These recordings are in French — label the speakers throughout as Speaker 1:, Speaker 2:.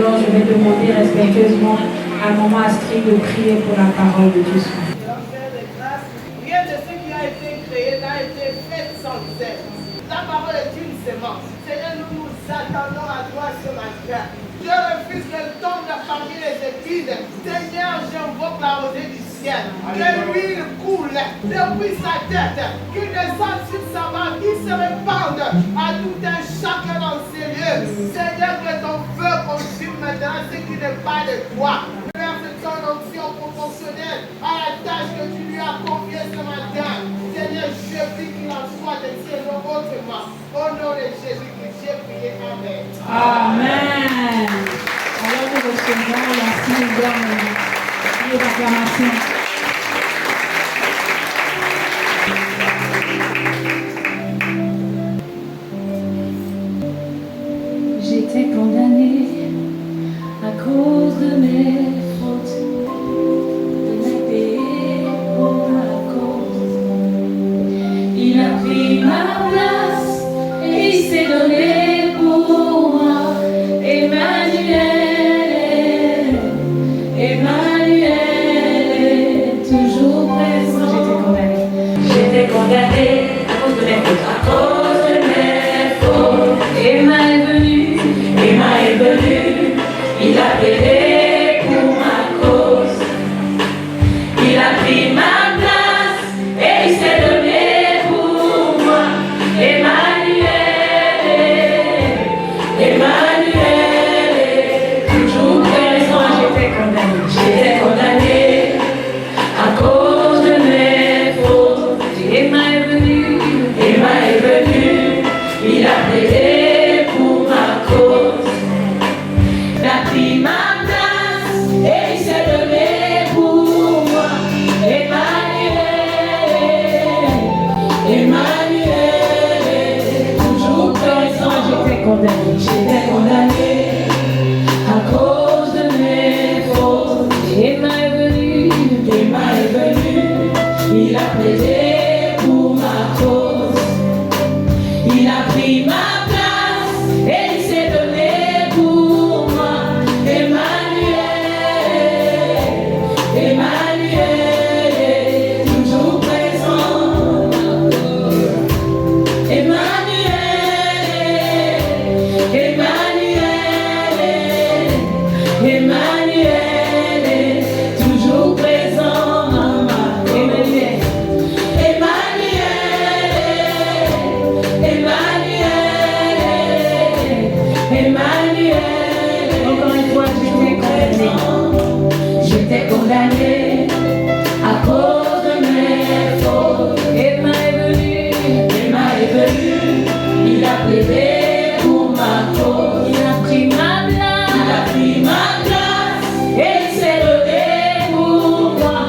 Speaker 1: Alors je vais demander respectueusement à Maman Astrid de prier pour la parole de Dieu.
Speaker 2: Rien de ce qui a été créé n'a été fait sans cesse. La parole est une sémence. Seigneur, nous nous attendons à toi ce matin. Je refuse qu'elle tombe parmi les épines. Seigneur, j'invoque la rosée du ciel. Que l'huile coule depuis sa tête, qu'il descende sur sa main, qu'il se répande à tout un chacun dans ces lieux. Seigneur, que ton feu consume maintenant ce qui n'est pas de toi. Verse ton onction proportionnelle à la tâche que tu lui as confiée ce matin. Seigneur, je prie qu'il en soit de cielo autrement. Au nom de Jésus-Christ, j'ai prié. Amen.
Speaker 1: Amen. Alors nous recevons la sixième acclamation.
Speaker 3: J'étais condamnée à cause de mes fautes. Il a payé pour ma cause. Il a pris ma place et il s'est donné pour moi. Emmanuel, Emmanuel est toujours présent. J'étais condamnée à cause de mes fautes. À cause de mes fautes. Emma est venu, il a payé pour ma cause. Il a pris ma place et il s'est donné pour moi. Emmanuel est toujours présent. J'étais condamnée à cause de mes fautes. Emma est venu, il a payé pour ma cause. Il a pris ma place et il s'est donné pour moi. Emmanuel est toujours présent. J'étais condamnée à cause de mes fautes. Emma est venu, il a payé pour ma cause. Il a pris ma place et il s'est donné pour moi. Emmanuel est toujours présent. Emmanuel est toujours présent. Emmanuel,
Speaker 1: Encore une fois,
Speaker 3: j'étais condamnée à cause de mes fautes. Emma est venu, il a plaidé pour ma cause. Il a pris ma place, et il s'est donné pour moi.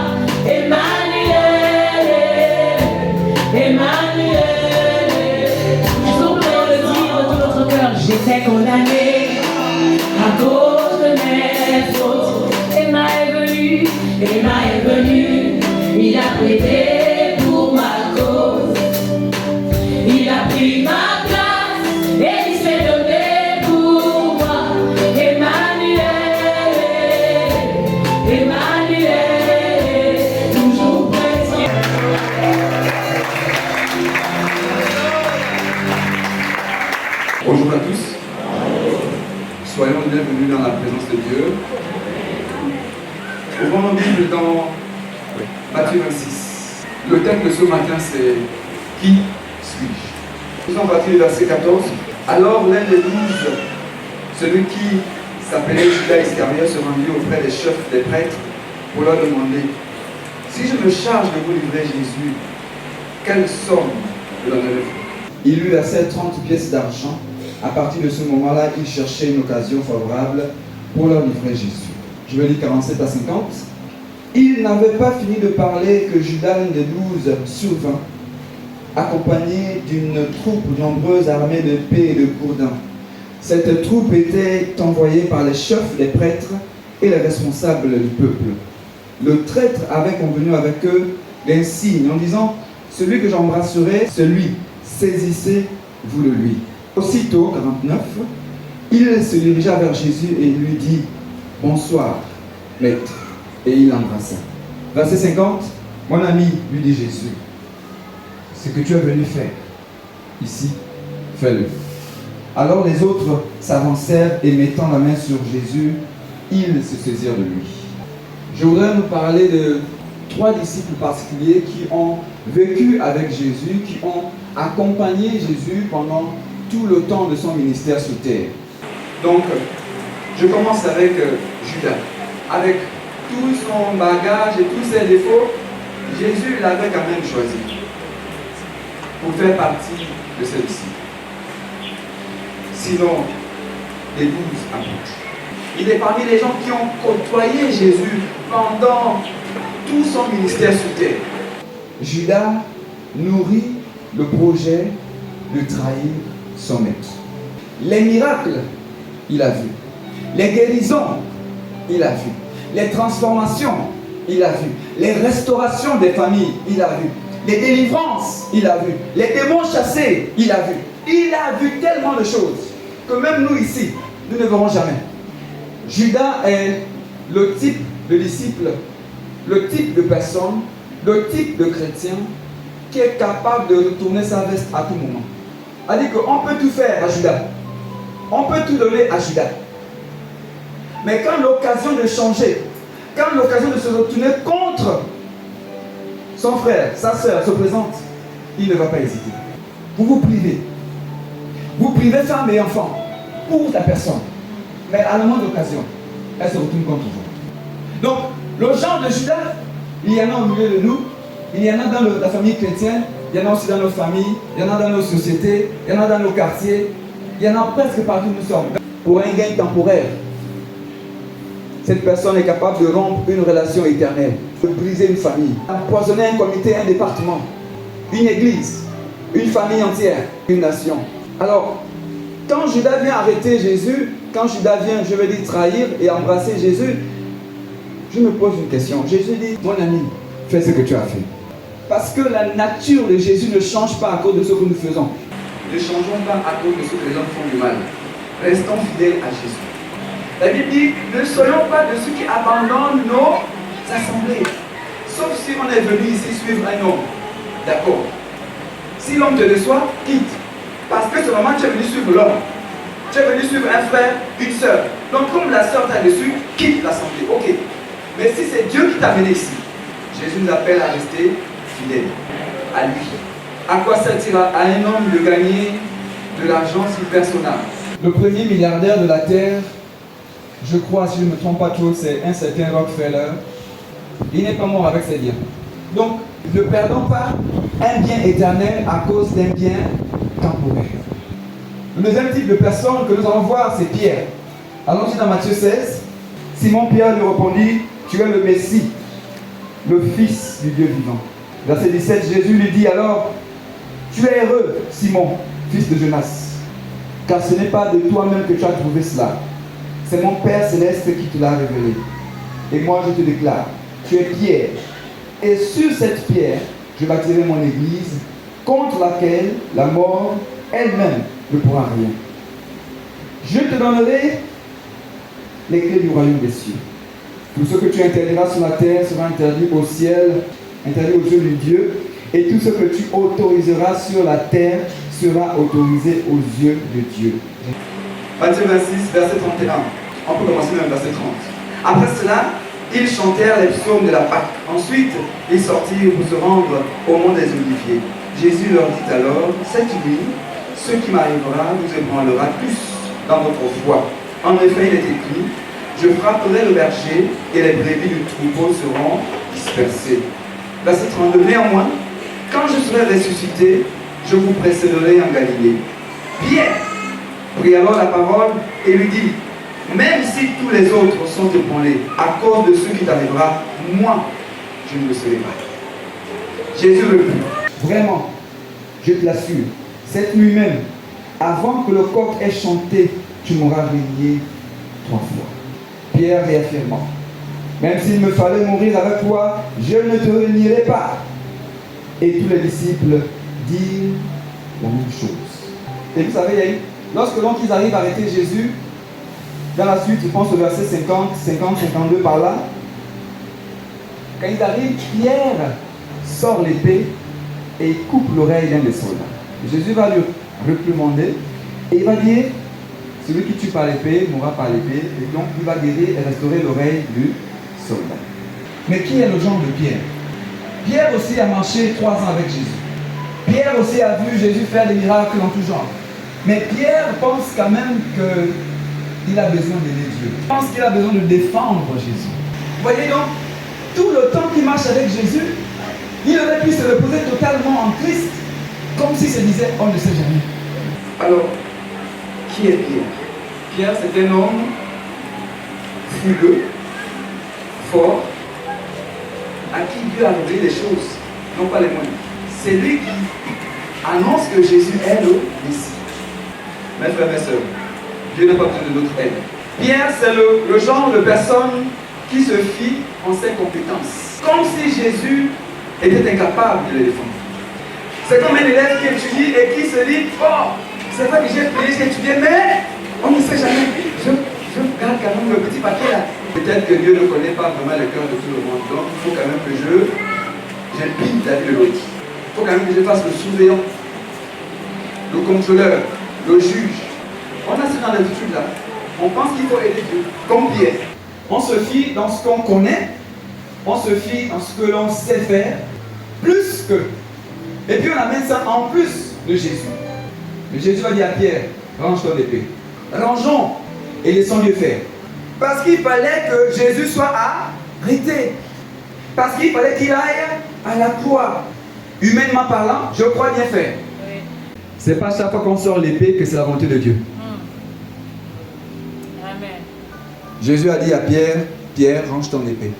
Speaker 3: Emmanuel, toujours le dire de notre cœur, j'étais condamnée à cause de mes fautes. Emma est venu, il a plaidé pour ma cause. Il a pris ma place et il s'est donné pour moi. Emmanuel, toujours présent.
Speaker 4: Bonjour à tous. Soyons bienvenus dans la présence de Dieu. Ouvrons nos Bibles dans Matthieu 26. Le thème de ce matin, c'est « Qui suis-je » Nous sommes partis du verset 14. Alors l'un des 12, celui qui s'appelait Judas Iscariot, se rendit auprès des chefs des prêtres pour leur demander « Si je me charge de vous livrer Jésus, quelle somme vous donnerez-vous » Il lui versait 30 pièces d'argent. À partir de ce moment-là, il cherchait une occasion favorable pour leur livrer Jésus. Je vais lire 47 à 50. Il n'avait pas fini de parler que Judas, l'un des 12, survint, accompagné d'une troupe nombreuse armée d'épées et de gourdins. Cette troupe était envoyée par les chefs des prêtres et les responsables du peuple. Le traître avait convenu avec eux d'un signe en disant « Celui que j'embrasserai, celui, saisissez-vous le lui. » Aussitôt, 49, Il se dirigea vers Jésus et lui dit « Bonsoir, maître ». Et il l'embrassa. Verset 50, « Mon ami, lui dit Jésus, ce que tu es venu faire ici, fais-le. » Alors les autres s'avancèrent et mettant la main sur Jésus, ils se saisirent de lui. Je voudrais nous parler de 3 disciples particuliers qui ont vécu avec Jésus, qui ont accompagné Jésus pendant tout le temps de son ministère sur terre. Donc, je commence avec Judas. Avec tout son bagage et tous ses défauts, Jésus l'avait quand même choisi pour faire partie de ses disciples. Sinon, les 12 apôtres. Il est parmi les gens qui ont côtoyé Jésus pendant tout son ministère sur terre. Judas nourrit le projet de trahir son maître. Les miracles, il a vu. Les guérisons, il a vu. Les transformations, il a vu. Les restaurations des familles, il a vu. Les délivrances, il a vu. Les démons chassés, il a vu. Il a vu tellement de choses que même nous ici, nous ne verrons jamais. Judas est le type de disciple, le type de personne, le type de chrétien qui est capable de retourner sa veste à tout moment. C'est-à-dire qu'on peut tout faire à Judas. On peut tout donner à Judas. Mais quand l'occasion de changer, quand l'occasion de se retourner contre son frère, sa soeur se présente, il ne va pas hésiter. Vous vous privez. Vous privez femme et enfants pour la personne. Mais à la moindre occasion, elle se retourne contre vous. Donc, le genre de Judas, il y en a au milieu de nous, il y en a dans la famille chrétienne, il y en a aussi dans nos familles, il y en a dans nos sociétés, il y en a dans nos quartiers, il y en a presque partout où nous sommes. Pour un gain temporaire, cette personne est capable de rompre une relation éternelle, de briser une famille, d'empoisonner un comité, un département, une église, une famille entière, une nation. Alors, quand Judas vient arrêter Jésus, quand Judas vient, je vais dire, trahir et embrasser Jésus, je me pose une question. Jésus dit, mon ami, fais ce que tu as fait. Parce que la nature de Jésus ne change pas à cause de ce que nous faisons. Ne changeons pas à cause de ce que les hommes font du mal. Restons fidèles à Jésus. La Bible dit, ne soyons pas de ceux qui abandonnent nos assemblées. Sauf si on est venu ici suivre un homme. D'accord. Si l'homme te déçoit, quitte. Parce que ce moment, tu es venu suivre l'homme. Tu es venu suivre un frère, une soeur. Donc comme la soeur t'a déçu, quitte l'assemblée. Ok. Mais si c'est Dieu qui t'a amené ici, Jésus nous appelle à rester fidèles à lui. À quoi servira à un homme de gagner de l'argent si personne n'a? Le premier milliardaire de la terre, je crois, si je ne me trompe pas trop, c'est un certain Rockefeller. Il n'est pas mort avec ses biens. Donc, ne perdons pas un bien éternel à cause d'un bien temporaire. Le deuxième type de personne que nous allons voir, c'est Pierre. Allons-y dans Matthieu 16. Simon-Pierre lui répondit, tu es le Messie, le Fils du Dieu vivant. Verset 17, Jésus lui dit alors, tu es heureux, Simon, fils de Jonas, car ce n'est pas de toi-même que tu as trouvé cela. C'est mon Père céleste qui te l'a révélé. Et moi je te déclare, tu es Pierre. Et sur cette pierre, je bâtirai mon église, contre laquelle la mort elle-même ne pourra rien. Je te donnerai les clés du royaume des cieux. Tout ce que tu interdiras sur la terre sera interdit au ciel, interdit aux yeux de Dieu, et tout ce que tu autoriseras sur la terre sera autorisé aux yeux de Dieu. Matthieu 26, verset 31. On peut commencer même verset 30. Après cela, ils chantèrent les psaumes de la Pâque. Ensuite, ils sortirent pour se rendre au mont des Oliviers. Jésus leur dit alors, cette nuit, ce qui m'arrivera vous ébranlera plus dans votre foi. En effet, il est écrit, je frapperai le berger et les brebis du troupeau seront dispersées. Verset 32. Néanmoins, quand je serai ressuscité, je vous précéderai en Galilée. Pierre prit alors la parole et lui dit, même si tous les autres sont ébranlés à cause de ce qui t'arrivera, moi, je ne le serai pas. Jésus reprit, vraiment, je te l'assure, cette nuit même, avant que le coq ait chanté, tu m'auras renié 3 fois. Pierre réaffirmant, même s'il me fallait mourir avec toi, je ne te renierai pas. Et tous les disciples dirent la même chose. Et vous savez, Lorsque donc ils arrivent à arrêter Jésus, dans la suite, je pense au verset 50, 52 par là, quand ils arrivent, Pierre sort l'épée et il coupe l'oreille d'un des soldats. Jésus va lui réprimander et il va dire, celui qui tue par l'épée mourra par l'épée, et donc il va guérir et restaurer l'oreille du soldat. Mais qui est le genre de Pierre? Pierre aussi a marché 3 ans avec Jésus. Pierre aussi a vu Jésus faire des miracles en tout genre. Mais Pierre pense quand même qu'il a besoin d'aider Dieu. Il pense qu'il a besoin de défendre Jésus. Vous voyez donc, tout le temps qu'il marche avec Jésus, il aurait pu se reposer totalement en Christ, comme s'il se disait, on ne sait jamais. Alors, qui est Pierre? Pierre, c'est un homme fougueux, fort, à qui Dieu a donné les choses, non pas les moyens. C'est lui qui annonce que Jésus est le Messie. Mes frères et mes sœurs, Dieu n'a pas besoin de notre aide. Pierre, c'est le genre de personne qui se fie en ses compétences. Comme si Jésus était incapable de les défendre. C'est comme un élève qui étudie et qui se dit, oh, c'est vrai que j'ai étudié, mais on ne sait jamais. Je garde quand même le petit papier là. Peut-être que Dieu ne connaît pas vraiment le cœur de tout le monde. Donc il faut quand même que j'impine la vie de l'autre. Il faut quand même que je fasse le surveillant, le contrôleur, le juge. On a ce genre d'attitude là. On pense qu'il faut aider Dieu. Comme Pierre. On se fie dans ce qu'on connaît. On se fie dans ce que l'on sait faire. Plus que. Et puis on amène ça en plus de Jésus. Mais Jésus va dire à Pierre, range ton épée. Rangeons et laissons Dieu faire. Parce qu'il fallait que Jésus soit arrêté. Parce qu'il fallait qu'il aille à la croix. Humainement parlant, je crois bien faire. Oui. C'est pas chaque fois qu'on sort l'épée que c'est la volonté de Dieu.
Speaker 1: Amen.
Speaker 4: Jésus a dit à Pierre, Pierre, range ton épée.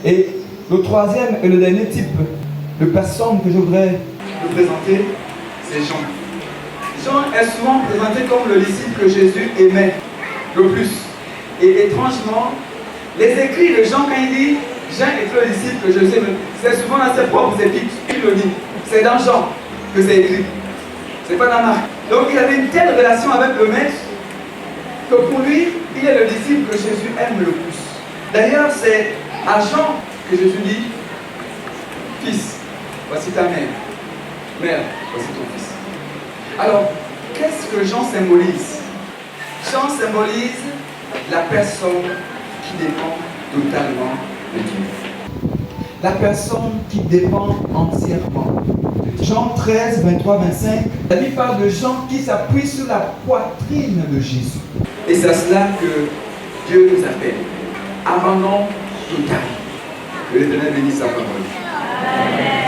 Speaker 4: Et le troisième et le dernier type de personne que je voudrais vous présenter, c'est Jean. Jean est souvent présenté comme le disciple que Jésus aimait le plus. Et étrangement, les écrits de Jean, quand il dit Jean est le disciple que Jésus aime, c'est souvent dans ses propres épîtres qu'il le dit. C'est dans Jean que c'est écrit. C'est pas dans Marc. Donc il avait une telle relation avec le Maître que pour lui, il est le disciple que Jésus aime le plus. D'ailleurs, c'est à Jean que Jésus dit Fils, voici ta mère. Mère, voici ton fils. Alors, qu'est-ce que Jean symbolise? Jean symbolise la personne qui dépend totalement de Dieu. La personne qui dépend entièrement. Jean 13, 23, 25, la Bible parle de Jean qui s'appuie sur la poitrine de Jésus. Et c'est à cela que Dieu nous appelle. Abandon total. Que l'Éternel bénisse sa parole. Amen.